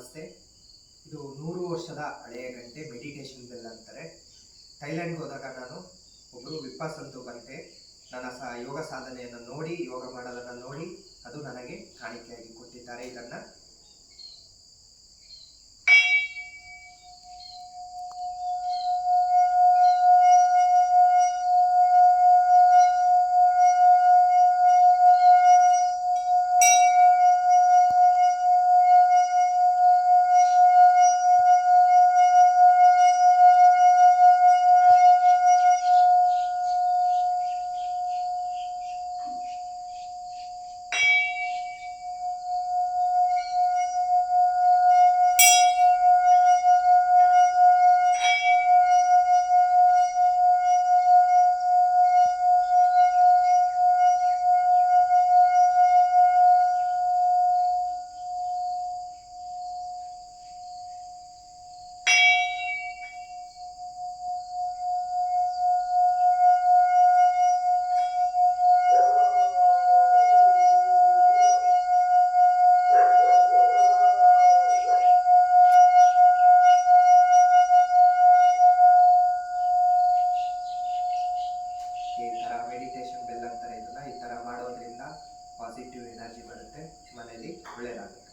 ನಮಸ್ತೆ. ಇದು 100 ವರ್ಷದ ಹಳೆಯ ಗಂಟೆ, ಮೆಡಿಟೇಷನ್ ಬೆಲ್ ಅಂತಾರೆ. ಥೈಲ್ಯಾಂಡ್ಗೆ ಹೋದಾಗ ನಾನು ಒಬ್ಬರು ವಿಪಾಸಂತು ಬಂತೆ ನನ್ನ ಯೋಗ ಸಾಧನೆಯನ್ನು ನೋಡಿ, ಯೋಗ ಮಾಡೋದನ್ನು ನೋಡಿ ಅದು ನನಗೆ ಕಾಣಿಕೆಯಾಗಿ ಕೊಟ್ಟಿದ್ದಾರೆ. ಇದನ್ನು ಈ ಥರ ಮೆಡಿಟೇಷನ್ ಬೆಲ್ ಅಂತಾರೆ. ಇದನ್ನು ಈ ಥರ ಮಾಡೋದ್ರಿಂದ ಪಾಸಿಟಿವ್ ಎನರ್ಜಿ ಬರುತ್ತೆ, ಮನೆಯಲ್ಲಿ ಒಳ್ಳೆಯದಾಗುತ್ತೆ.